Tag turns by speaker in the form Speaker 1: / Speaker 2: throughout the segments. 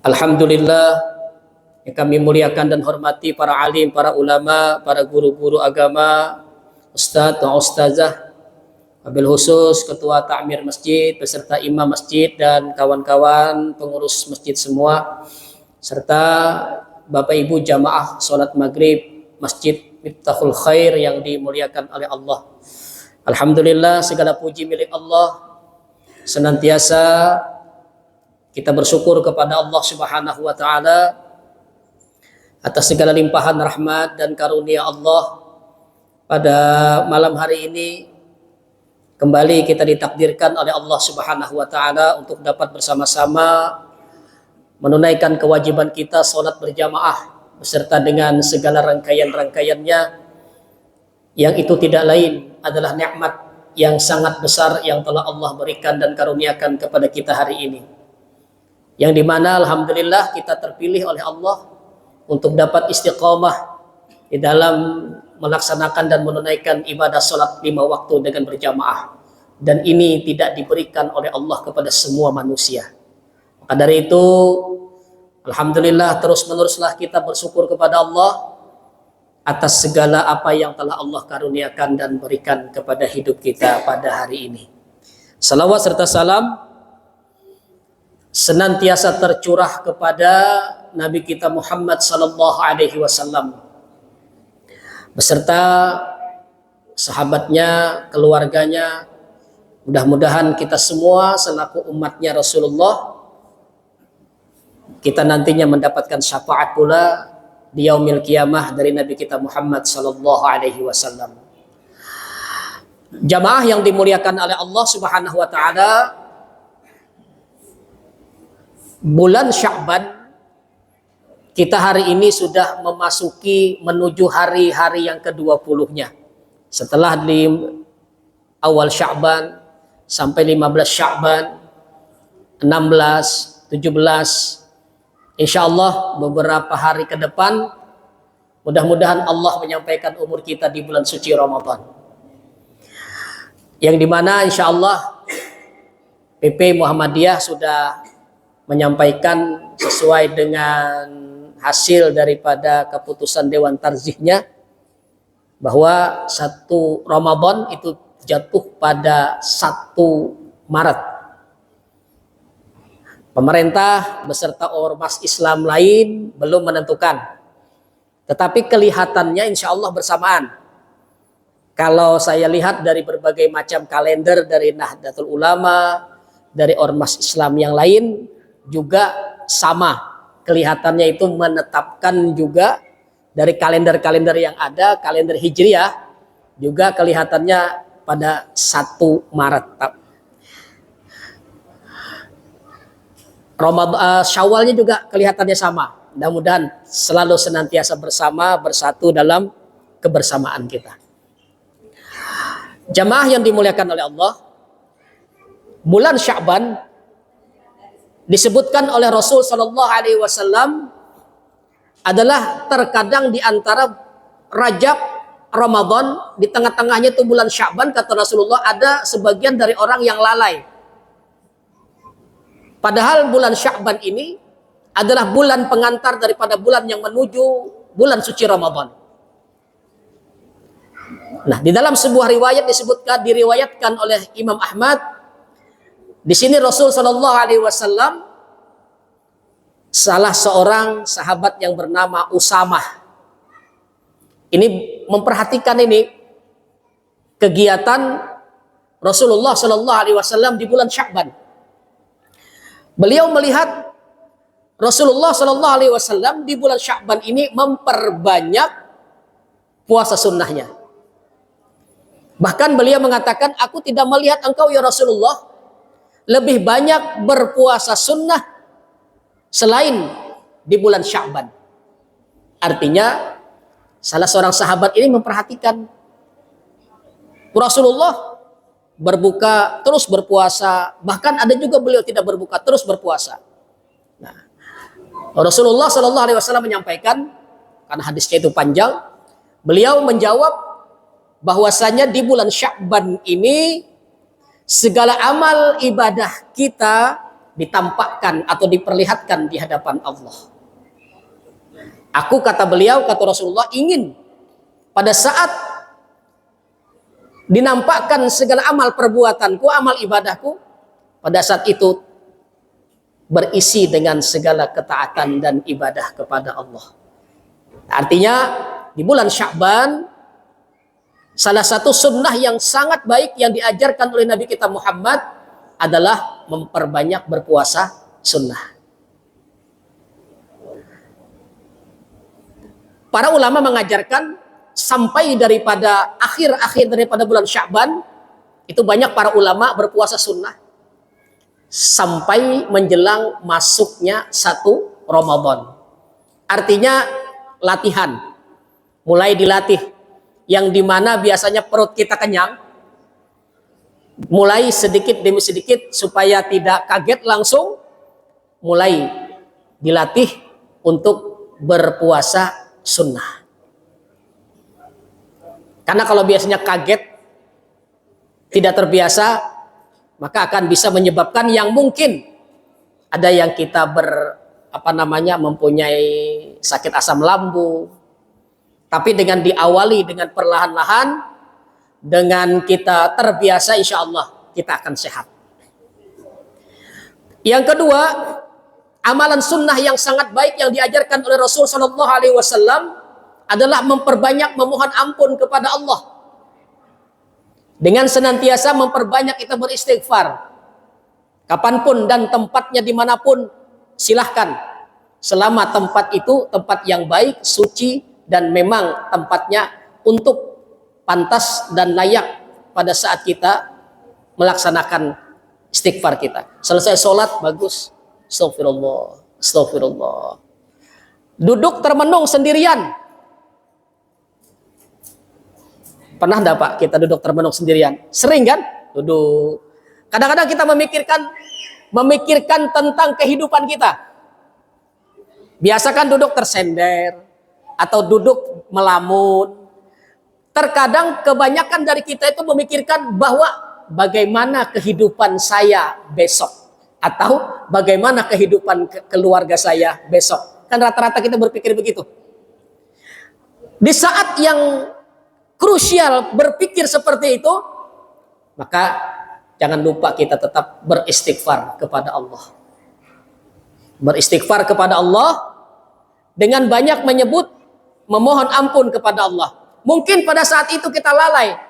Speaker 1: Alhamdulillah yang kami muliakan dan hormati para alim, para ulama, para guru-guru agama, ustadz dan ustazah, wabil khusus ketua takmir masjid beserta imam masjid dan kawan-kawan pengurus masjid semua, serta bapak ibu jamaah sholat maghrib masjid Miftahul Khair yang dimuliakan oleh Allah. Alhamdulillah, segala puji milik Allah. Senantiasa kita bersyukur kepada Allah Subhanahu wa taala atas segala limpahan rahmat dan karunia Allah. Pada malam hari ini kembali kita ditakdirkan oleh Allah Subhanahu wa taala untuk dapat bersama-sama menunaikan kewajiban kita salat berjamaah beserta dengan segala rangkaian-rangkaiannya, yang itu tidak lain adalah nikmat yang sangat besar yang telah Allah berikan dan karuniakan kepada kita hari ini, yang dimana alhamdulillah kita terpilih oleh Allah untuk dapat istiqamah di dalam melaksanakan dan menunaikan ibadah sholat 5 waktu dengan berjamaah, dan ini tidak diberikan oleh Allah kepada semua manusia. Maka dari itu alhamdulillah terus meneruslah kita bersyukur kepada Allah atas segala apa yang telah Allah karuniakan dan berikan kepada hidup kita pada hari ini. Salawat serta salam senantiasa tercurah kepada Nabi kita Muhammad sallallahu alaihi wasallam beserta sahabatnya, keluarganya. Mudah-mudahan kita semua selaku umatnya Rasulullah, kita nantinya mendapatkan syafaat pula di yaumil qiyamah dari Nabi kita Muhammad sallallahu alaihi wasallam. Jamaah yang dimuliakan oleh Allah Subhanahu wa taala, bulan Sya'ban kita hari ini sudah memasuki menuju hari-hari yang ke-20-nya. Setelah di awal Sya'ban sampai 15 Sya'ban, 16, 17, insyaallah beberapa hari ke depan mudah-mudahan Allah menyampaikan umur kita di bulan suci Ramadan, yang dimana insyaallah PP Muhammadiyah sudah menyampaikan sesuai dengan hasil daripada keputusan Dewan Tarzihnya bahwa 1 Ramadan itu jatuh pada 1 Maret. Pemerintah beserta ormas Islam lain belum menentukan, tetapi kelihatannya insya Allah bersamaan. Kalau saya lihat dari berbagai macam kalender dari Nahdlatul Ulama, dari ormas Islam yang lain juga sama. Kelihatannya itu menetapkan juga dari kalender-kalender yang ada, kalender Hijriah juga kelihatannya pada 1 Maret. Syawalnya juga kelihatannya sama. Mudah-mudahan selalu senantiasa bersama, bersatu dalam kebersamaan kita. Jamaah yang dimuliakan oleh Allah, bulan Sya'ban disebutkan oleh Rasul sallallahu alaihi wasallam adalah terkadang di antara Rajab, Ramadan, di tengah-tengahnya itu bulan Sya'ban. Kata Rasulullah, ada sebagian dari orang yang lalai. Padahal bulan Sya'ban ini adalah bulan pengantar daripada bulan yang menuju bulan suci Ramadan. Nah, di dalam sebuah riwayat diriwayatkan oleh Imam Ahmad, di sini Rasul sallallahu alaihi wasallam, salah seorang sahabat yang bernama Usamah ini memperhatikan ini kegiatan Rasulullah sallallahu alaihi wasallam di bulan Sya'ban. Beliau melihat Rasulullah sallallahu alaihi wasallam di bulan Sya'ban ini memperbanyak puasa sunnahnya. Bahkan beliau mengatakan, aku tidak melihat engkau ya Rasulullah lebih banyak berpuasa sunnah selain di bulan Sya'ban. Artinya salah seorang sahabat ini memperhatikan Rasulullah berbuka terus berpuasa, bahkan ada juga beliau tidak berbuka terus berpuasa. Nah, Rasulullah Shallallahu Alaihi Wasallam menyampaikan, karena hadisnya itu panjang, beliau menjawab bahwasanya di bulan Sya'ban ini segala amal ibadah kita ditampakkan atau diperlihatkan di hadapan Allah. Aku, kata beliau, kata Rasulullah, ingin pada saat dinampakkan segala amal perbuatanku, amal ibadahku, pada saat itu berisi dengan segala ketaatan dan ibadah kepada Allah. Artinya di bulan Sya'ban, salah satu sunnah yang sangat baik yang diajarkan oleh Nabi kita Muhammad adalah memperbanyak berpuasa sunnah. Para ulama mengajarkan sampai daripada akhir-akhir daripada bulan Sya'ban, itu banyak para ulama berpuasa sunnah sampai menjelang masuknya 1 Ramadan. Artinya latihan, mulai dilatih, yang dimana biasanya perut kita kenyang, mulai sedikit demi sedikit supaya tidak kaget langsung, mulai dilatih untuk berpuasa sunnah. Karena kalau biasanya kaget, tidak terbiasa, maka akan bisa menyebabkan yang mungkin ada yang kita mempunyai sakit asam lambung. Tapi dengan diawali dengan perlahan-lahan, dengan kita terbiasa, insya Allah kita akan sehat. Yang kedua, amalan sunnah yang sangat baik yang diajarkan oleh Rasul Shallallahu Alaihi Wasallam adalah memperbanyak memohon ampun kepada Allah. Dengan senantiasa memperbanyak kita beristighfar. Kapanpun dan tempatnya dimanapun, silahkan. Selama tempat itu tempat yang baik, suci, dan memang tempatnya untuk pantas dan layak pada saat kita melaksanakan istighfar kita. Selesai sholat, bagus. Astagfirullah, astagfirullah. Duduk termenung sendirian. Pernah enggak Pak kita duduk termenung sendirian? Sering kan? Duduk. Kadang-kadang kita memikirkan tentang kehidupan kita. Biasakan duduk tersender atau duduk melamun. Terkadang kebanyakan dari kita itu memikirkan bahwa bagaimana kehidupan saya besok, atau bagaimana kehidupan keluarga saya besok. Kan rata-rata kita berpikir begitu. Di saat yang krusial berpikir seperti itu, maka jangan lupa kita tetap beristighfar kepada Allah. Beristighfar kepada Allah dengan banyak menyebut, memohon ampun kepada Allah. Mungkin pada saat itu kita lalai.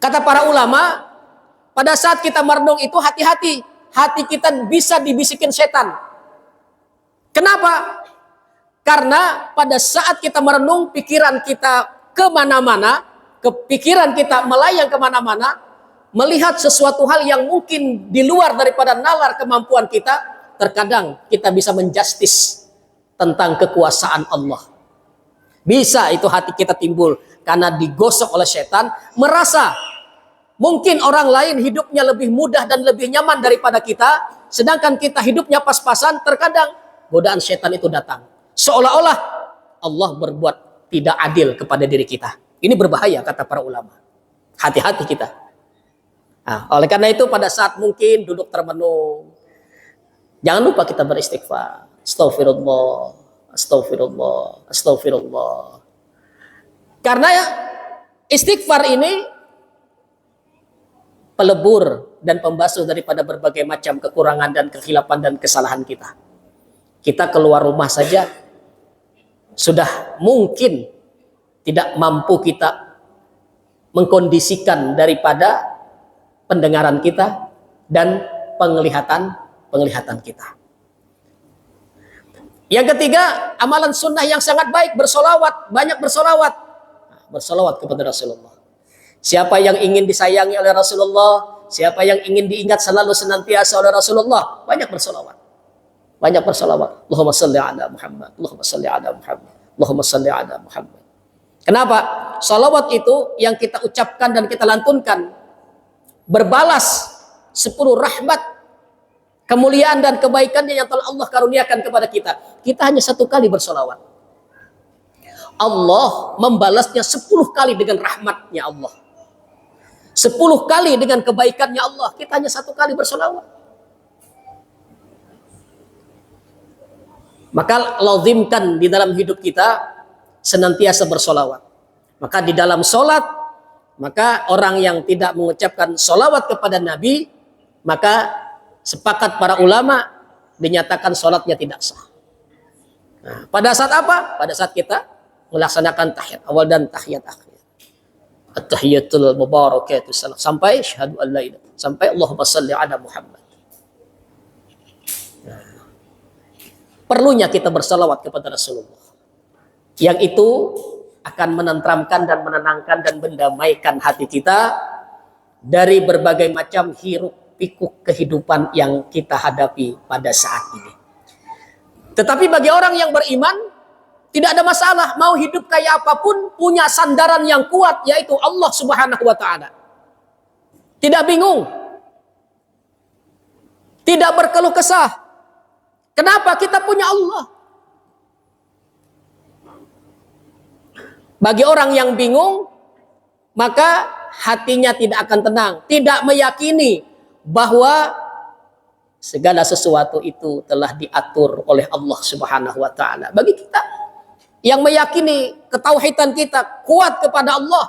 Speaker 1: Kata para ulama, pada saat kita merenung itu hati-hati. Hati kita bisa dibisikin setan. Kenapa? Karena pada saat kita merenung, pikiran kita kemana-mana, pikiran kita melayang kemana-mana, melihat sesuatu hal yang mungkin di luar daripada nalar kemampuan kita, terkadang kita bisa menjustis tentang kekuasaan Allah. Bisa itu hati kita timbul karena digosok oleh setan, merasa mungkin orang lain hidupnya lebih mudah dan lebih nyaman daripada kita, sedangkan kita hidupnya pas-pasan. Terkadang godaan setan itu datang, seolah-olah Allah berbuat tidak adil kepada diri kita. Ini berbahaya kata para ulama. Hati-hati kita. Nah, oleh karena itu pada saat mungkin duduk termenung, jangan lupa kita beristighfar. Astagfirullah, astagfirullah, astagfirullah. Karena istighfar ini pelebur dan pembasuh daripada berbagai macam kekurangan dan kekhilafan dan kesalahan kita. Kita keluar rumah saja sudah mungkin tidak mampu kita mengkondisikan daripada pendengaran kita dan penglihatan kita. Yang ketiga, amalan sunnah yang sangat baik, bersolawat, banyak bersolawat. Bersolawat kepada Rasulullah. Siapa yang ingin disayangi oleh Rasulullah, siapa yang ingin diingat selalu senantiasa oleh Rasulullah, banyak bersolawat. Banyak bersolawat. Allahumma salli ala Muhammad, Allahumma salli ala Muhammad, Allahumma salli ala Muhammad. Kenapa? Salawat itu yang kita ucapkan dan kita lantunkan berbalas 10 rahmat, kemuliaan dan kebaikannya yang telah Allah karuniakan kepada kita. Kita hanya 1 kali bersolawat, Allah membalasnya 10 kali dengan rahmatnya Allah, 10 kali dengan kebaikannya Allah. Kita hanya 1 kali bersolawat. Maka lazimkan di dalam hidup kita senantiasa bersolawat. Maka di dalam solat, maka orang yang tidak mengucapkan solawat kepada Nabi, maka sepakat para ulama dinyatakan solatnya tidak sah. Nah, pada saat apa? Pada saat kita melaksanakan tahiyat awal dan tahiyat akhir. At-tahiyatul mubarakatus salam sampai syahadu an la ilaha illallah, sampai Allahumma shalli ala Muhammad. Perlunya kita bersalawat kepada Rasulullah. Yang itu akan menenteramkan dan menenangkan dan mendamaikan hati kita dari berbagai macam hiruk pikuk kehidupan yang kita hadapi pada saat ini. Tetapi bagi orang yang beriman, tidak ada masalah. Mau hidup kayak apapun, punya sandaran yang kuat, yaitu Allah Subhanahu wa Ta'ala. Tidak bingung, tidak berkeluh kesah. Kenapa? Kita punya Allah. Bagi orang yang bingung, maka hatinya tidak akan tenang, tidak meyakini bahwa segala sesuatu itu telah diatur oleh Allah Subhanahu wa Ta'ala. Bagi kita yang meyakini ketauhidan kita kuat kepada Allah,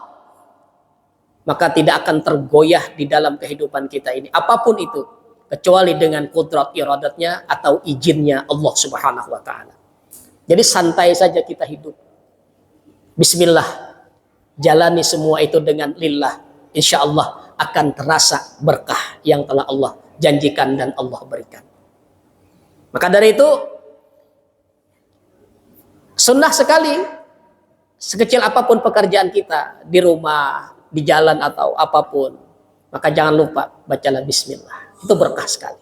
Speaker 1: maka tidak akan tergoyah di dalam kehidupan kita ini, apapun itu, kecuali dengan kudrat iradatnya atau izinnya Allah Subhanahu wa Ta'ala. Jadi santai saja kita hidup. Bismillah. Jalani semua itu dengan lillah. Insya Allah akan terasa berkah yang telah Allah janjikan dan Allah berikan. Maka dari itu, sunnah sekali, sekecil apapun pekerjaan kita, di rumah, di jalan atau apapun, maka jangan lupa bacalah bismillah. Itu berkah sekali.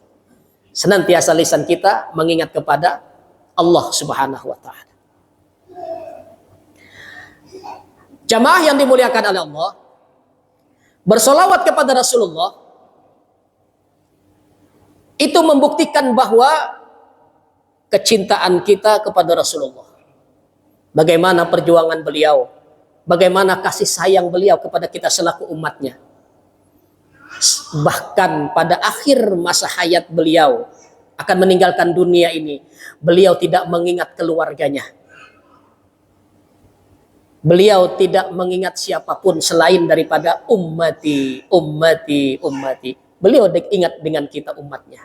Speaker 1: Senantiasa lisan kita mengingat kepada Allah Subhanahu wa Ta'ala. Jamaah yang dimuliakan oleh Allah, bersolawat kepada Rasulullah itu membuktikan bahwa kecintaan kita kepada Rasulullah. Bagaimana perjuangan beliau, bagaimana kasih sayang beliau kepada kita selaku umatnya. Bahkan pada akhir masa hayat beliau akan meninggalkan dunia ini, beliau tidak mengingat keluarganya. Beliau tidak mengingat siapapun selain daripada ummati, ummati, ummati. Beliau ingat dengan kita umatnya.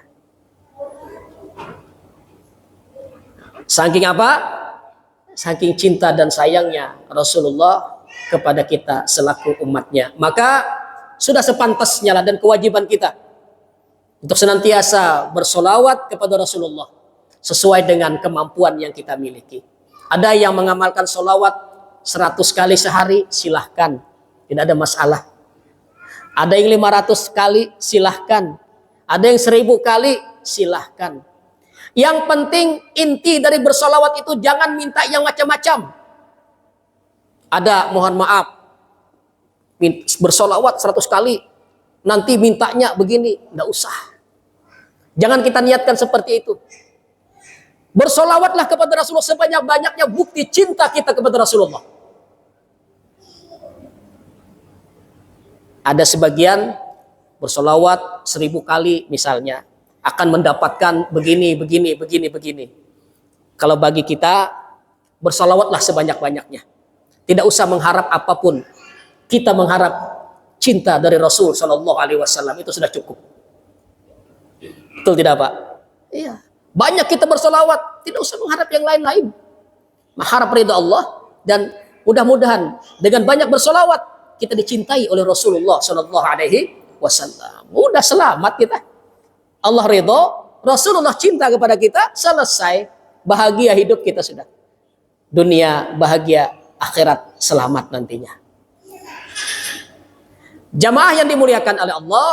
Speaker 1: Saking apa? Saking cinta dan sayangnya Rasulullah kepada kita selaku umatnya. Maka sudah sepantasnya lah dan kewajiban kita untuk senantiasa bersolawat kepada Rasulullah sesuai dengan kemampuan yang kita miliki. Ada yang mengamalkan solawat 100 kali sehari, silahkan, tidak ada masalah. Ada yang 500 kali, silahkan. Ada yang 1000 kali, silahkan. Yang penting inti dari bersolawat itu jangan minta yang macam-macam. Ada, mohon maaf, bersolawat 100 kali, nanti mintanya begini, tidak usah. Jangan kita niatkan seperti itu. Bersolawatlah kepada Rasulullah sebanyak-banyaknya bukti cinta kita kepada Rasulullah. Ada sebagian bersolawat 1000 kali misalnya akan mendapatkan begini, begini, begini, begini. Kalau bagi kita bersolawatlah sebanyak-banyaknya. Tidak usah mengharap apapun. Kita mengharap cinta dari Rasul Shallallahu Alaihi Wasallam itu sudah cukup. Betul tidak Pak? Iya. Banyak kita bersolawat, tidak usah mengharap yang lain-lain. Mengharap ridha Allah dan mudah-mudahan dengan banyak bersolawat kita dicintai oleh Rasulullah Shallallahu Alaihi Wasallam. Udah selamat kita. Allah ridho, Rasulullah cinta kepada kita, selesai. Bahagia hidup kita sudah. Dunia bahagia, akhirat selamat nantinya. Jamaah yang dimuliakan oleh Allah,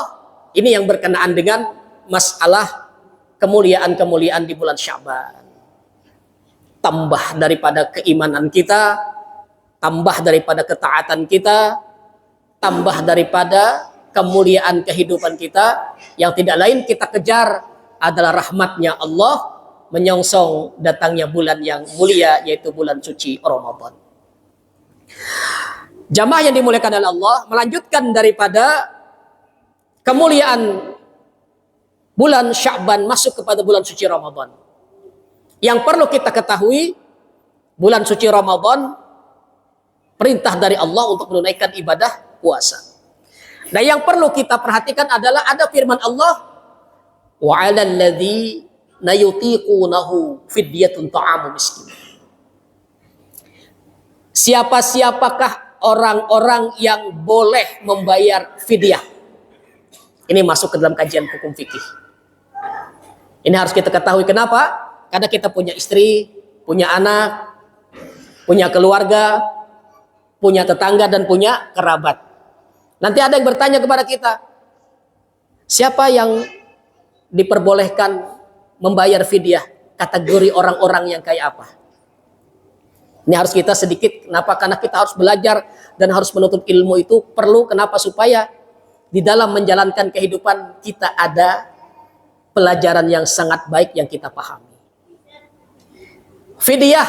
Speaker 1: ini yang berkenaan dengan masalah kemuliaan-kemuliaan di bulan Sya'ban. Tambah daripada keimanan kita, tambah daripada ketaatan kita, tambah daripada kemuliaan kehidupan kita, yang tidak lain kita kejar adalah rahmatnya Allah menyongsong datangnya bulan yang mulia, yaitu bulan suci Ramadan. Jamaah yang dimuliakan oleh Allah, melanjutkan daripada kemuliaan bulan Sya'ban masuk kepada bulan suci Ramadan. Yang perlu kita ketahui, bulan suci Ramadan, perintah dari Allah untuk menunaikan ibadah puasa. Nah, yang perlu kita perhatikan adalah ada firman Allah, wa 'alal ladzina yutiqunahu fidyatun ta'amu miskin. Siapa-siapakah orang-orang yang boleh membayar fidyah? Ini masuk ke dalam kajian hukum fikih. Ini harus kita ketahui. Kenapa? Karena kita punya istri, punya anak, punya keluarga, punya tetangga, dan punya kerabat. Nanti ada yang bertanya kepada kita, siapa yang diperbolehkan membayar fidyah? Kategori orang-orang yang kayak apa? Ini harus kita sedikit, kenapa? Karena kita harus belajar dan harus menuntut ilmu itu perlu. Kenapa? Supaya di dalam menjalankan kehidupan kita ada pelajaran yang sangat baik yang kita pahami. Fidyah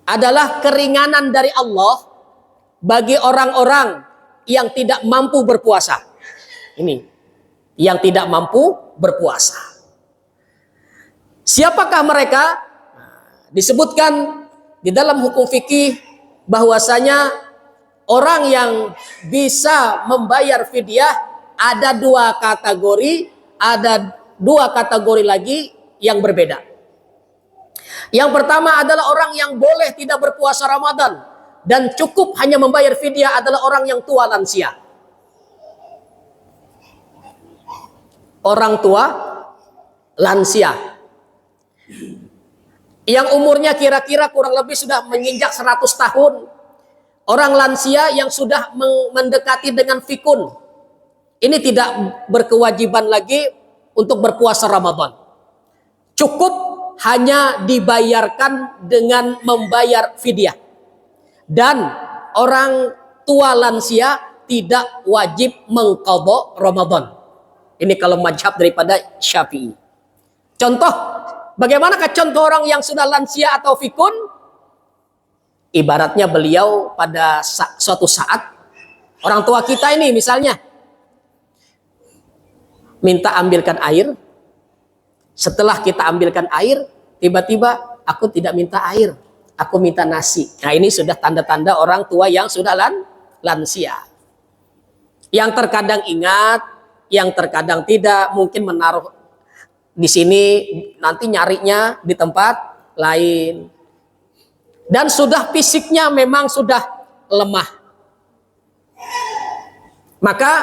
Speaker 1: adalah keringanan dari Allah bagi orang-orang yang tidak mampu berpuasa. Ini, yang tidak mampu berpuasa. Siapakah mereka? Disebutkan di dalam hukum fikih bahwasanya orang yang bisa membayar fidyah ada dua kategori, ada dua kategori lagi yang berbeda. Yang pertama adalah orang yang boleh tidak berpuasa Ramadan dan cukup hanya membayar fidyah adalah orang yang tua lansia. Orang tua lansia yang umurnya kira-kira kurang lebih sudah menginjak 100 tahun. Orang lansia yang sudah mendekati dengan fikun. Ini tidak berkewajiban lagi untuk berpuasa Ramadan. Cukup hanya dibayarkan dengan membayar fidyah. Dan orang tua lansia tidak wajib mengqadha Ramadan. Ini kalau mazhab daripada Syafi'i. Contoh, bagaimanakah contoh orang yang sudah lansia atau fikun? Ibaratnya beliau pada suatu saat, orang tua kita ini misalnya minta ambilkan air. Setelah kita ambilkan air, tiba-tiba aku tidak minta air, aku minta nasi. Nah, ini sudah tanda-tanda orang tua yang sudah lansia. Yang terkadang ingat, yang terkadang tidak, mungkin menaruh di sini, nanti nyarinya di tempat lain. Dan sudah fisiknya memang sudah lemah. Maka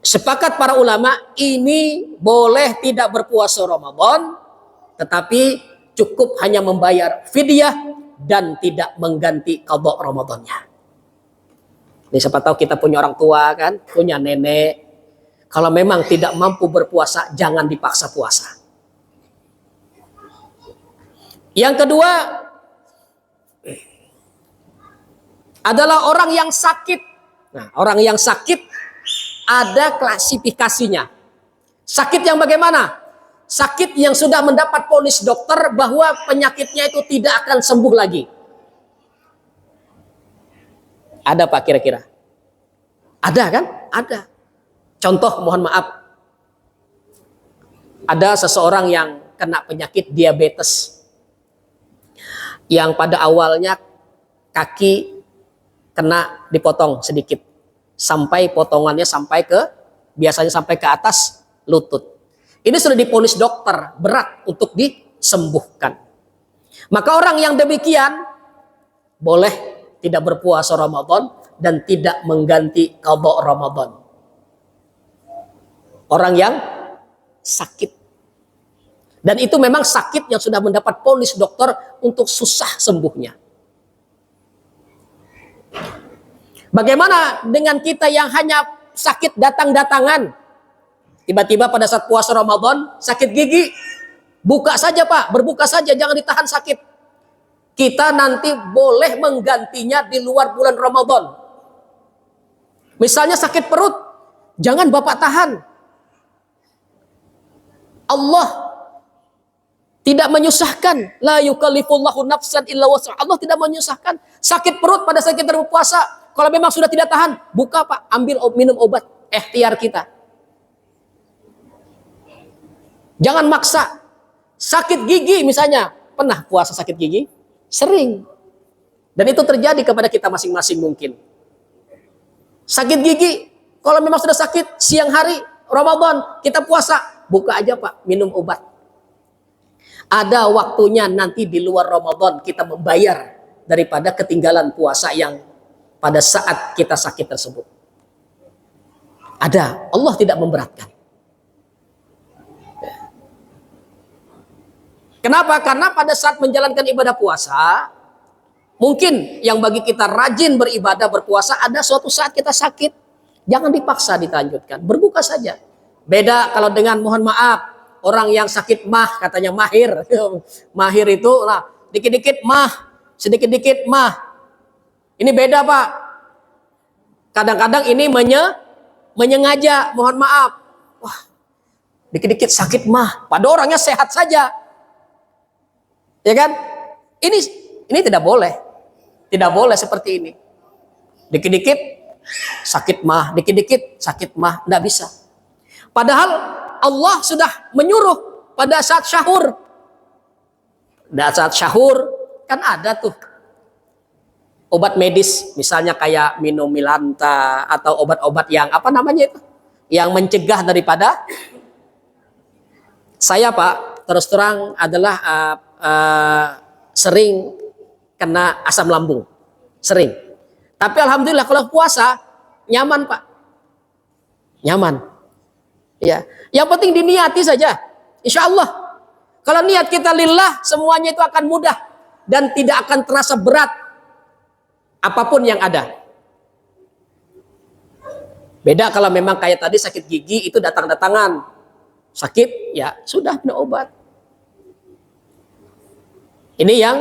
Speaker 1: sepakat para ulama, ini boleh tidak berpuasa Ramadan, tetapi cukup hanya membayar fidyah dan tidak mengganti qadha Ramadannya. Ini siapa tahu kita punya orang tua kan, punya nenek. Kalau memang tidak mampu berpuasa, jangan dipaksa puasa. Yang kedua adalah orang yang sakit. Nah, orang yang sakit ada klasifikasinya. Sakit yang bagaimana? Sakit yang sudah mendapat vonis dokter bahwa penyakitnya itu tidak akan sembuh lagi. Ada Pak kira-kira? Ada kan? Ada. Contoh, mohon maaf. Ada seseorang yang kena penyakit diabetes. Yang pada awalnya kaki kena dipotong sedikit. Sampai potongannya biasanya sampai ke atas lutut. Ini sudah divonis dokter berat untuk disembuhkan. Maka orang yang demikian boleh tidak berpuasa Ramadan dan tidak mengganti qadha Ramadan. Orang yang sakit. Dan itu memang sakit yang sudah mendapat vonis dokter untuk susah sembuhnya. Bagaimana dengan kita yang hanya sakit datang-datangan? Tiba-tiba pada saat puasa Ramadan sakit gigi. Buka saja Pak, berbuka saja, jangan ditahan sakit. Kita nanti boleh menggantinya di luar bulan Ramadan. Misalnya sakit perut, jangan Bapak tahan. Allah tidak menyusahkan. La yukallifullahu nafsan illa wus'aha. Allah tidak menyusahkan. Sakit perut pada saat kita berpuasa, kalau memang sudah tidak tahan, buka Pak, ambil minum obat, ikhtiar kita. Jangan maksa. Sakit gigi misalnya, pernah puasa sakit gigi? Sering. Dan itu terjadi kepada kita masing-masing mungkin. Sakit gigi, kalau memang sudah sakit siang hari Ramadan, kita puasa, buka aja Pak, minum obat. Ada waktunya nanti di luar Ramadan kita membayar daripada ketinggalan puasa yang pada saat kita sakit tersebut. Ada, Allah tidak memberatkan. Kenapa? Karena pada saat menjalankan ibadah puasa, mungkin yang bagi kita rajin beribadah berpuasa, ada suatu saat kita sakit. Jangan dipaksa dilanjutkan, berbuka saja. Beda kalau dengan, mohon maaf, orang yang sakit mah, katanya mahir. Mahir itu, nah, dikit-dikit mah, sedikit-dikit mah. Ini beda Pak. Kadang-kadang ini menyengaja, mohon maaf. Wah, dikit-dikit sakit mah, pada orangnya sehat saja. Ya kan? Ini tidak boleh. Tidak boleh seperti ini. Dikit-dikit sakit mah, dikit-dikit sakit mah, tidak bisa. Padahal Allah sudah menyuruh pada saat syahur. Pada saat syahur kan ada tuh obat medis, misalnya kayak minum Milanta atau obat-obat yang apa namanya itu, yang mencegah daripada. Saya Pak, terus terang adalah sering kena asam lambung, sering. Tapi alhamdulillah kalau puasa nyaman Pak, nyaman. Ya, yang penting diniati saja, insya Allah. Kalau niat kita lillah, semuanya itu akan mudah dan tidak akan terasa berat apapun yang ada. Beda kalau memang kayak tadi sakit gigi itu datang-datangan, sakit ya sudah minum obat. Ini yang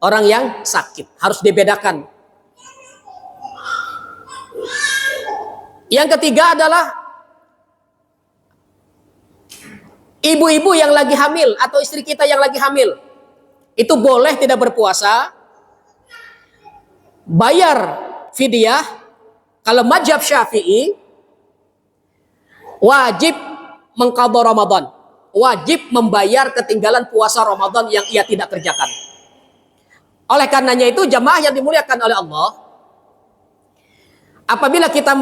Speaker 1: orang yang sakit, harus dibedakan. Yang ketiga adalah ibu-ibu yang lagi hamil atau istri kita yang lagi hamil. Itu boleh tidak berpuasa, bayar fidyah. Kalau mazhab Syafi'i wajib mengqadha Ramadan. Wajib membayar ketinggalan puasa Ramadan yang ia tidak kerjakan. Oleh karenanya itu jamaah yang dimuliakan oleh Allah, apabila kita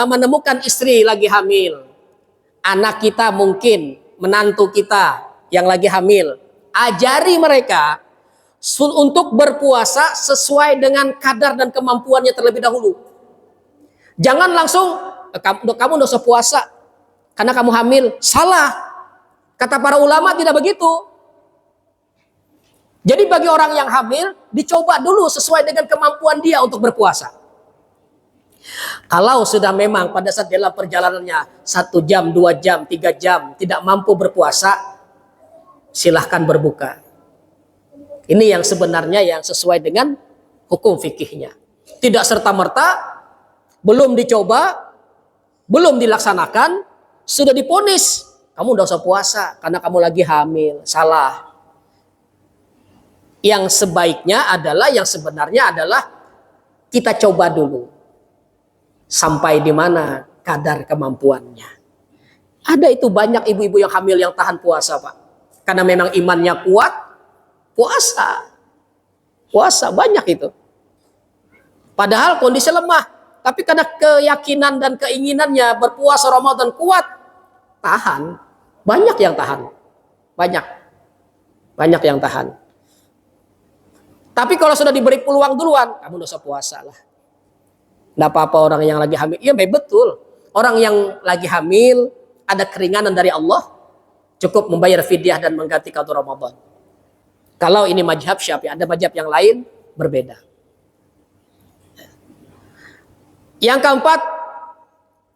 Speaker 1: menemukan istri lagi hamil, anak kita mungkin, menantu kita yang lagi hamil, ajari mereka untuk berpuasa sesuai dengan kadar dan kemampuannya terlebih dahulu. Jangan langsung, kamu nggak usah puasa karena kamu hamil. Salah. Kata para ulama tidak begitu. Jadi bagi orang yang hamil, dicoba dulu sesuai dengan kemampuan dia untuk berpuasa. Kalau sudah memang pada saat dalam perjalanannya 1 jam, 2 jam, 3 jam tidak mampu berpuasa, silahkan berbuka. Ini yang sebenarnya yang sesuai dengan hukum fikihnya. Tidak serta-merta, belum dicoba, belum dilaksanakan, sudah diponis. Kamu udah usah puasa karena kamu lagi hamil. Salah. Yang sebaiknya adalah, yang sebenarnya adalah kita coba dulu. Sampai di mana kadar kemampuannya. Ada itu banyak ibu-ibu yang hamil yang tahan puasa Pak. Karena memang imannya kuat, puasa. Puasa banyak itu. Padahal kondisi lemah. Tapi karena keyakinan dan keinginannya berpuasa Ramadan kuat, tahan. Banyak yang tahan. Banyak yang tahan. Tapi kalau sudah diberi peluang duluan, kamu dosa puasa lah. Tidak apa-apa orang yang lagi hamil. Iya betul. Orang yang lagi hamil, ada keringanan dari Allah, cukup membayar fidyah dan mengganti qadha Ramadan. Kalau ini mazhab Syafi'i, ada mazhab yang lain berbeda. Yang keempat,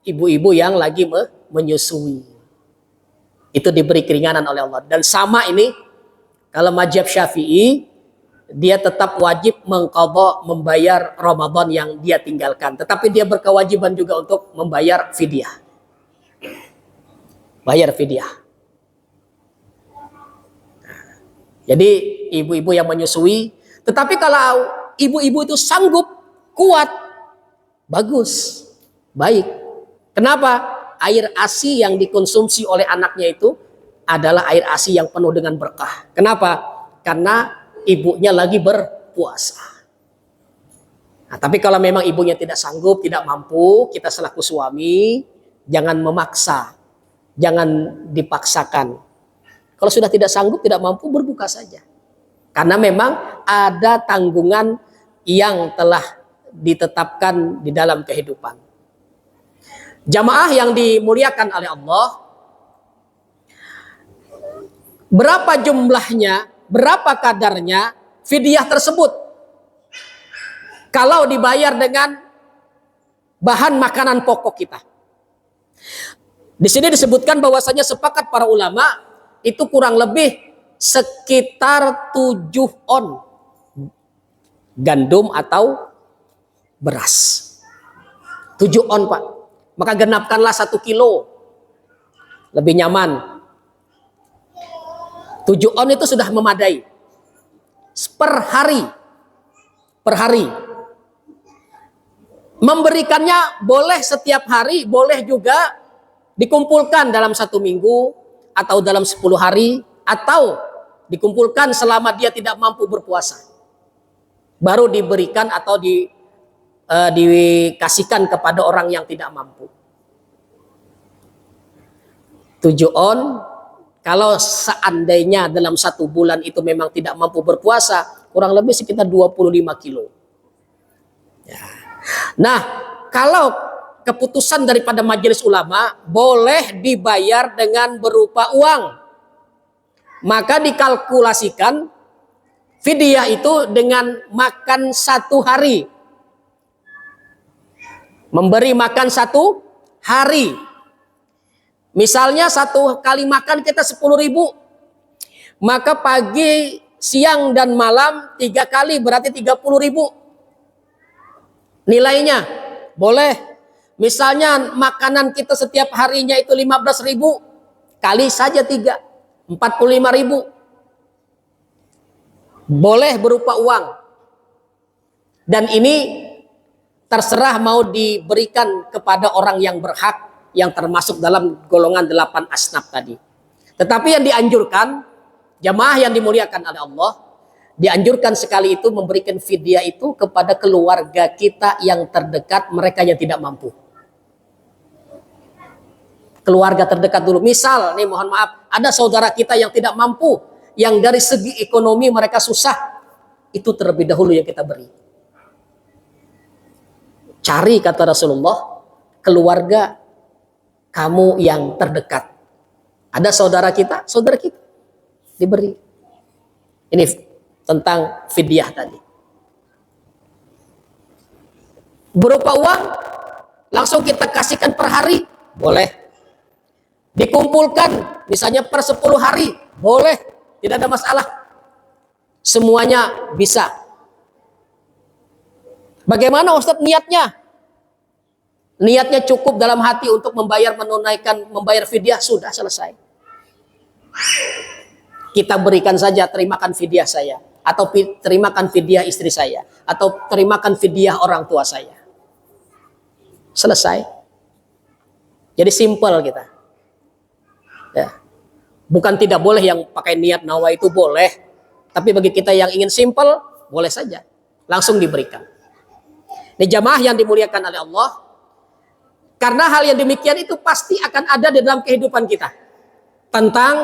Speaker 1: ibu-ibu yang lagi menyusui. Itu diberi keringanan oleh Allah. Dan sama ini, kalau mazhab Syafi'i, dia tetap wajib mengqadha, membayar Ramadan yang dia tinggalkan. Tetapi dia berkewajiban juga untuk membayar fidyah. Bayar fidyah. Jadi ibu-ibu yang menyusui, tetapi kalau ibu-ibu itu sanggup, kuat, bagus, baik. Kenapa? Air ASI yang dikonsumsi oleh anaknya itu adalah air ASI yang penuh dengan berkah. Kenapa? Karena ibunya lagi berpuasa. Nah, tapi kalau memang ibunya tidak sanggup, tidak mampu, kita selaku suami jangan memaksa, jangan dipaksakan. Kalau sudah tidak sanggup, tidak mampu, berbuka saja. Karena memang ada tanggungan yang telah ditetapkan di dalam kehidupan. Jamaah yang dimuliakan oleh Allah, berapa jumlahnya, berapa kadarnya fidyah tersebut? Kalau dibayar dengan bahan makanan pokok kita. Di sini disebutkan bahwasanya sepakat para ulama itu kurang lebih sekitar 7 on gandum atau beras. 7 on, Pak. Maka genapkanlah 1 kilo. Lebih nyaman. 7 on itu sudah memadai. Per hari. Per hari. Memberikannya boleh setiap hari, boleh juga dikumpulkan dalam 1 minggu, atau dalam 10 hari, atau dikumpulkan selama dia tidak mampu berpuasa. Baru diberikan atau dikasihkan kepada orang yang tidak mampu. 7 on, kalau seandainya dalam 1 bulan itu memang tidak mampu berpuasa, kurang lebih sekitar 25 kilo. Ya. Nah, kalau keputusan daripada majelis ulama boleh dibayar dengan berupa uang, maka dikalkulasikan fidyah itu dengan makan 1 hari. Memberi makan 1 hari. Misalnya 1 kali makan kita 10.000, maka pagi, siang, dan malam 3 kali berarti 30.000 nilainya. Boleh. Misalnya makanan kita setiap harinya itu 15.000, kali saja 3, 45.000. Boleh berupa uang. Dan ini terserah mau diberikan kepada orang yang berhak, yang termasuk dalam golongan 8 asnaf tadi. Tetapi yang dianjurkan, jamaah yang dimuliakan oleh Allah, dianjurkan sekali itu memberikan fidyah itu kepada keluarga kita yang terdekat, mereka yang tidak mampu. Keluarga terdekat dulu. Misal, nih mohon maaf, ada saudara kita yang tidak mampu, yang dari segi ekonomi mereka susah, itu terlebih dahulu yang kita beri. Cari, kata Rasulullah, keluarga kamu yang terdekat. Ada saudara kita diberi. Ini tentang fidyah tadi. Berupa uang, langsung kita kasihkan per hari, boleh. Dikumpulkan, misalnya per 10 hari, boleh. Tidak ada masalah. Semuanya bisa. Bagaimana Ustadz niatnya? Niatnya cukup dalam hati untuk membayar fidyah, sudah selesai. Kita berikan saja, terimakan fidyah saya, atau terimakan fidyah istri saya, atau terimakan fidyah orang tua saya. Selesai. Jadi simple kita. Ya. Bukan tidak boleh yang pakai niat nawa itu boleh, tapi bagi kita yang ingin simple, boleh saja. Langsung diberikan. Ini jamaah yang dimuliakan oleh Allah. Karena hal yang demikian itu pasti akan ada di dalam kehidupan kita. Tentang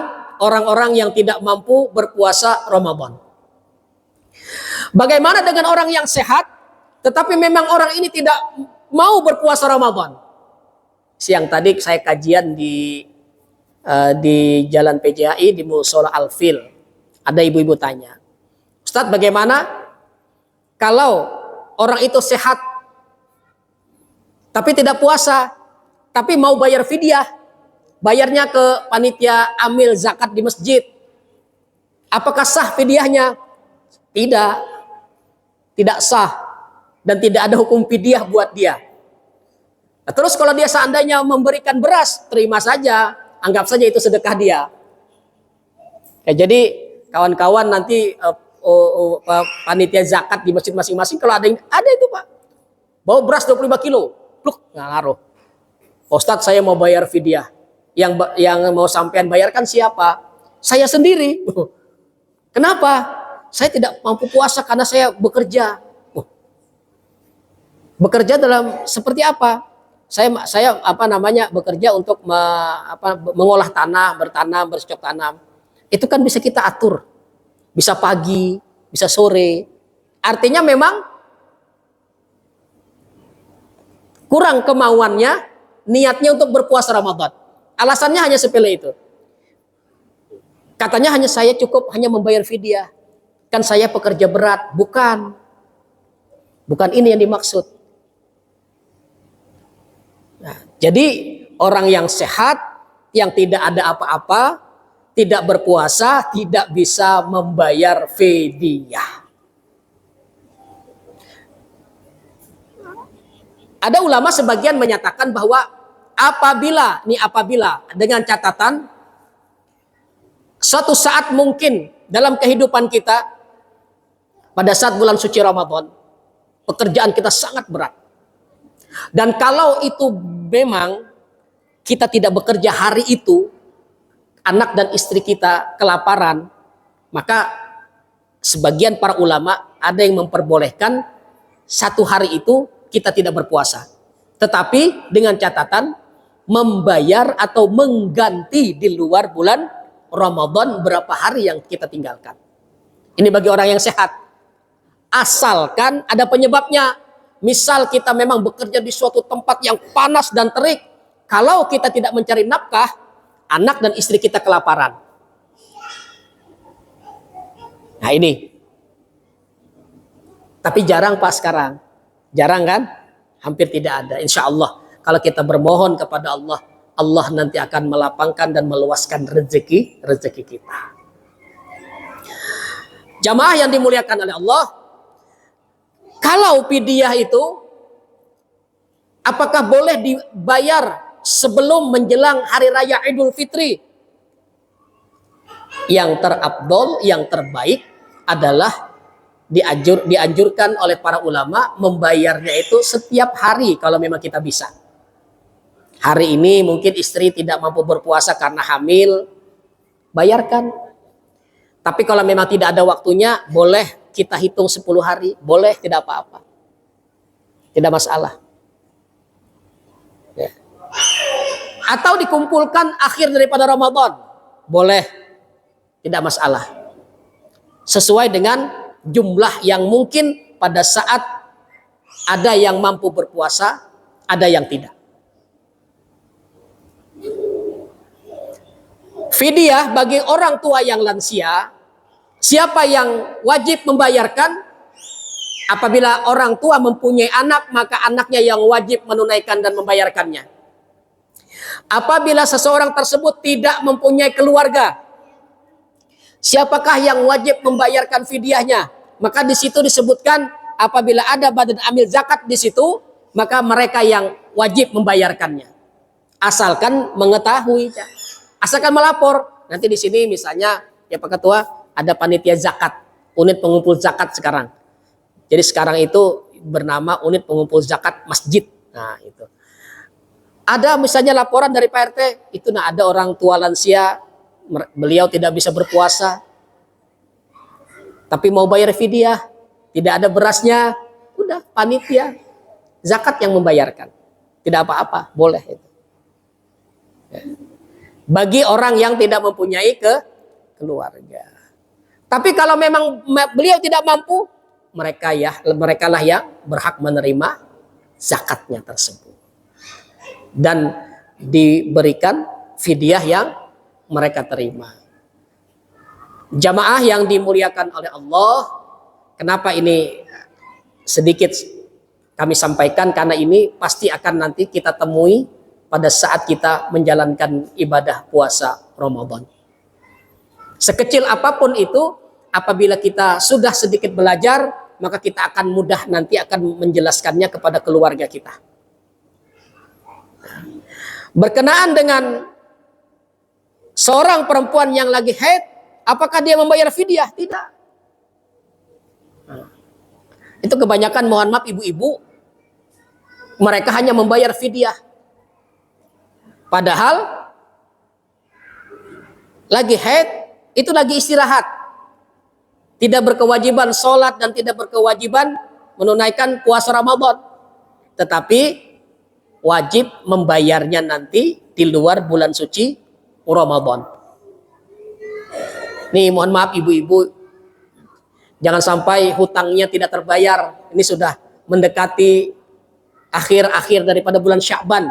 Speaker 1: orang-orang yang tidak mampu berpuasa Ramadan. Bagaimana dengan orang yang sehat, tetapi memang orang ini tidak mau berpuasa Ramadan? Siang tadi saya kajian di Jalan PJI di Musola Al-Fil. Ada ibu-ibu tanya, Ustadz, bagaimana kalau orang itu sehat tapi tidak puasa, tapi mau bayar fidyah, bayarnya ke panitia amil zakat di masjid, apakah sah fidyahnya? Tidak, tidak sah, dan tidak ada hukum fidyah buat dia. Nah, terus kalau dia seandainya memberikan beras, terima saja, anggap saja itu sedekah dia. Ya, jadi kawan-kawan nanti panitia zakat di masjid masing-masing, kalau ada itu Pak, bawa beras 25 kilo, pluk, nggak ngaruh. Ustadz, saya mau bayar fidyah. Yang mau sampean bayarkan siapa? Saya sendiri. Kenapa? Saya tidak mampu puasa karena saya bekerja. Bekerja dalam seperti apa? Saya bekerja untuk mengolah tanah, bertanam, bercocok tanam. Itu kan bisa kita atur. Bisa pagi, bisa sore. Artinya memang kurang kemauannya, niatnya untuk berpuasa Ramadan. Alasannya hanya sepele itu. Katanya saya cukup hanya membayar fidyah. Kan saya pekerja berat. Bukan. Bukan ini yang dimaksud. Nah, jadi orang yang sehat, yang tidak ada apa-apa, tidak berpuasa, tidak bisa membayar fidyah. Ada ulama sebagian menyatakan bahwa apabila dengan catatan suatu saat mungkin dalam kehidupan kita pada saat bulan suci Ramadan pekerjaan kita sangat berat, dan kalau itu memang kita tidak bekerja hari itu, anak dan istri kita kelaparan, maka sebagian para ulama ada yang memperbolehkan satu hari itu kita tidak berpuasa, tetapi dengan catatan membayar atau mengganti di luar bulan Ramadan berapa hari yang kita tinggalkan. Ini bagi orang yang sehat. Asalkan ada penyebabnya. Misal kita memang bekerja di suatu tempat yang panas dan terik. Kalau kita tidak mencari nafkah, anak dan istri kita kelaparan. Nah ini. Tapi jarang Pak sekarang. Jarang kan? Hampir tidak ada. Insya Allah kalau kita bermohon kepada Allah, Allah nanti akan melapangkan dan meluaskan rezeki kita. Jamaah yang dimuliakan oleh Allah, kalau fidyah itu apakah boleh dibayar sebelum menjelang hari raya Idul Fitri? Yang terafdol, yang terbaik adalah dianjurkan oleh para ulama membayarnya itu setiap hari kalau memang kita bisa. Hari ini mungkin istri tidak mampu berpuasa karena hamil, bayarkan. Tapi kalau memang tidak ada waktunya, boleh kita hitung 10 hari, boleh, tidak apa-apa. Tidak masalah. Ya. Atau dikumpulkan akhir daripada Ramadan, boleh, tidak masalah. Sesuai dengan jumlah yang mungkin pada saat ada yang mampu berpuasa, ada yang tidak. Fidyah bagi orang tua yang lansia, siapa yang wajib membayarkan? Apabila orang tua mempunyai anak, maka anaknya yang wajib menunaikan dan membayarkannya. Apabila seseorang tersebut tidak mempunyai keluarga, siapakah yang wajib membayarkan fidyahnya? Maka di situ disebutkan apabila ada badan amil zakat di situ, maka mereka yang wajib membayarkannya. Asalkan mengetahui, asalkan melapor. Nanti di sini misalnya ya Pak Ketua ada panitia zakat, unit pengumpul zakat sekarang. Jadi sekarang itu bernama unit pengumpul zakat masjid. Nah itu. Ada misalnya laporan dari Pak RT, itu ada orang tua lansia, beliau tidak bisa berpuasa, tapi mau bayar fidyah, tidak ada berasnya, udah panitia zakat yang membayarkan, tidak apa-apa, boleh itu. Bagi orang yang tidak mempunyai keluarga. Tapi kalau memang beliau tidak mampu, mereka lah yang berhak menerima zakatnya tersebut dan diberikan fidyah yang mereka terima. Jamaah yang dimuliakan oleh Allah, kenapa ini sedikit kami sampaikan? Karena ini pasti akan nanti kita temui pada saat kita menjalankan ibadah puasa Ramadan. Sekecil apapun itu, apabila kita sudah sedikit belajar, maka kita akan mudah nanti akan menjelaskannya kepada keluarga kita. Berkenaan dengan seorang perempuan yang lagi haid, apakah dia membayar fidyah? Tidak. Itu kebanyakan, mohon maaf ibu-ibu, mereka hanya membayar fidyah. Padahal lagi haid, itu lagi istirahat. Tidak berkewajiban sholat dan tidak berkewajiban menunaikan puasa Ramadan. Tetapi wajib membayarnya nanti di luar bulan suci Ramadan. Nih mohon maaf ibu-ibu, jangan sampai hutangnya tidak terbayar. Ini sudah mendekati akhir-akhir daripada bulan Sya'ban.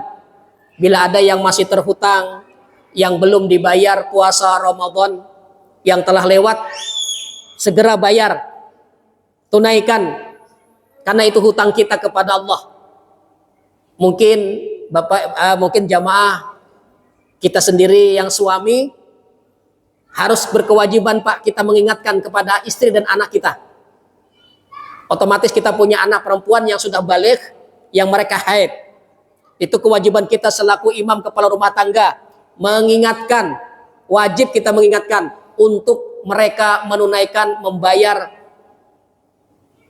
Speaker 1: Bila ada yang masih terhutang, yang belum dibayar puasa Ramadan yang telah lewat, segera bayar, tunaikan, karena itu hutang kita kepada Allah. Mungkin mungkin jamaah kita sendiri yang suami harus berkewajiban Pak, kita mengingatkan kepada istri dan anak kita. Otomatis kita punya anak perempuan yang sudah baligh, yang mereka haid. Itu kewajiban kita selaku imam kepala rumah tangga, mengingatkan, wajib kita mengingatkan untuk mereka menunaikan, membayar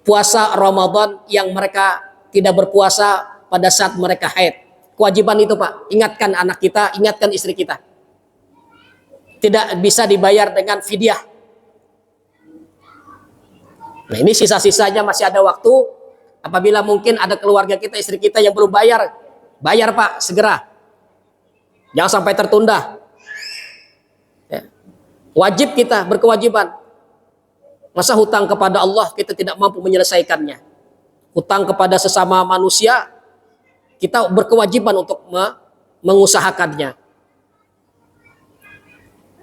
Speaker 1: puasa Ramadan yang mereka tidak berpuasa pada saat mereka haid. Kewajiban itu Pak, ingatkan anak kita, ingatkan istri kita. Tidak bisa dibayar dengan fidyah. Nah ini sisa-sisanya masih ada waktu. Apabila mungkin ada keluarga kita, istri kita yang belum bayar, bayar Pak, segera. Jangan sampai tertunda. Ya. Wajib kita berkewajiban. Masa hutang kepada Allah kita tidak mampu menyelesaikannya. Hutang kepada sesama manusia, kita berkewajiban untuk mengusahakannya.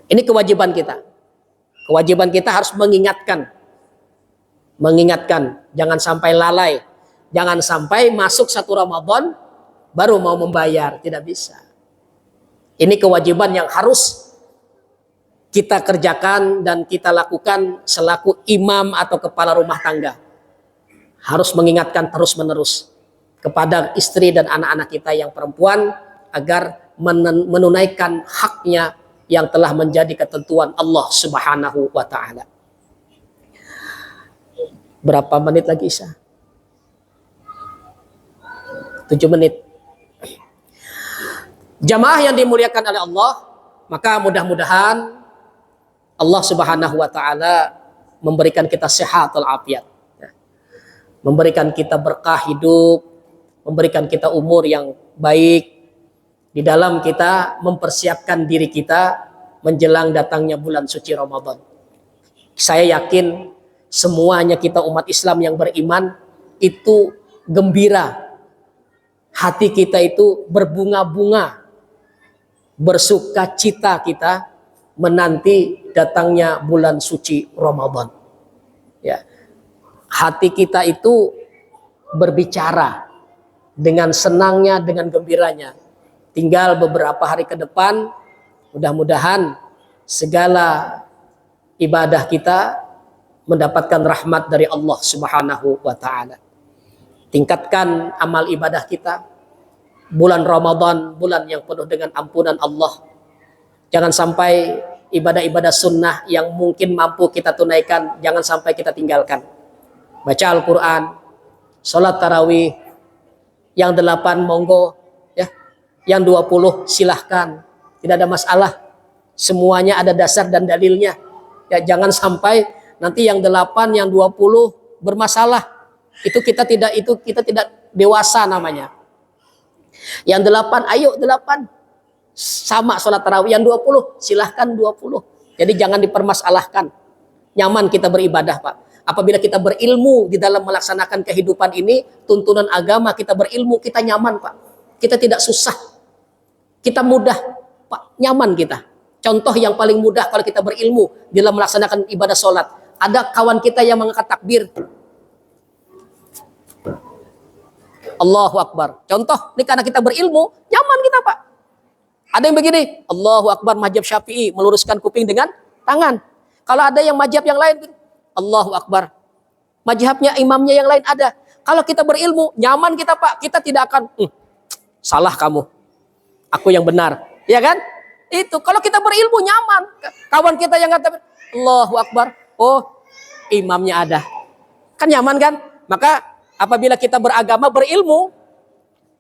Speaker 1: Ini kewajiban kita. Kewajiban kita harus mengingatkan. Mengingatkan, jangan sampai lalai. Jangan sampai masuk satu Ramadan baru mau membayar, tidak bisa. Ini kewajiban yang harus kita kerjakan dan kita lakukan selaku imam atau kepala rumah tangga. Harus mengingatkan terus-menerus kepada istri dan anak-anak kita yang perempuan agar menunaikan haknya yang telah menjadi ketentuan Allah Subhanahu wa taala. Berapa menit lagi Isya? 7 menit. Jamaah yang dimuliakan oleh Allah, maka mudah-mudahan Allah Subhanahu wa taala memberikan kita sehat walafiat. Memberikan kita berkah hidup, memberikan kita umur yang baik di dalam kita mempersiapkan diri kita menjelang datangnya bulan suci Ramadan. Saya yakin semuanya kita umat Islam yang beriman itu gembira. Hati kita itu berbunga-bunga, bersuka cita kita menanti datangnya bulan suci Ramadan. Ya. Hati kita itu berbicara dengan senangnya, dengan gembiranya. Tinggal beberapa hari ke depan, mudah-mudahan segala ibadah kita mendapatkan rahmat dari Allah Subhanahu wa taala. Tingkatkan amal ibadah kita. Bulan Ramadan, bulan yang penuh dengan ampunan Allah. Jangan sampai ibadah-ibadah sunnah yang mungkin mampu kita tunaikan, jangan sampai kita tinggalkan. Baca Al-Quran, sholat tarawih, yang 8 monggo, ya, yang 20 silahkan, tidak ada masalah. Semuanya ada dasar dan dalilnya. Ya, jangan sampai nanti yang 8, yang 20 bermasalah. Itu kita tidak dewasa namanya. Yang 8, ayo 8. Sama sholat tarawih. Yang 20, silahkan 20. Jadi jangan dipermasalahkan. Nyaman kita beribadah, Pak. Apabila kita berilmu di dalam melaksanakan kehidupan ini, tuntunan agama, kita berilmu, kita nyaman, Pak. Kita tidak susah. Kita mudah, Pak. Nyaman kita. Contoh yang paling mudah kalau kita berilmu di dalam melaksanakan ibadah sholat. Ada kawan kita yang mengangkat takbir. Allahu Akbar. Contoh, ini karena kita berilmu, nyaman kita, Pak. Ada yang begini, Allahu Akbar, mazhab Syafi'i, meluruskan kuping dengan tangan. Kalau ada yang mazhab yang lain, Allahu Akbar, mazhabnya, imamnya yang lain ada. Kalau kita berilmu, nyaman kita, Pak. Kita tidak akan, salah kamu, aku yang benar. Ya kan? Itu, kalau kita berilmu, nyaman. Kawan kita yang kata, Allahu Akbar, oh, imamnya ada. Kan nyaman kan? Maka apabila kita beragama, berilmu,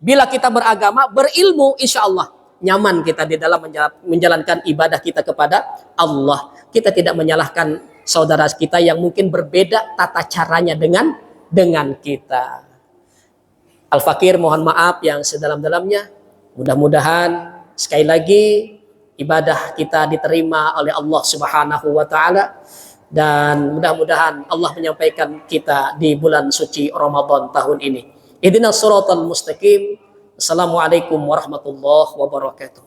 Speaker 1: bila kita beragama, berilmu, insya Allah nyaman kita di dalam menjalankan ibadah kita kepada Allah. Kita tidak menyalahkan saudara kita yang mungkin berbeda tata caranya dengan kita. Al-Fakir mohon maaf yang sedalam-dalamnya. Mudah-mudahan sekali lagi ibadah kita diterima oleh Allah Subhanahu wa taala, dan mudah-mudahan Allah menyampaikan kita di bulan suci Ramadan tahun ini. Ihdinas shiratal mustaqim. Assalamualaikum warahmatullahi wabarakatuh.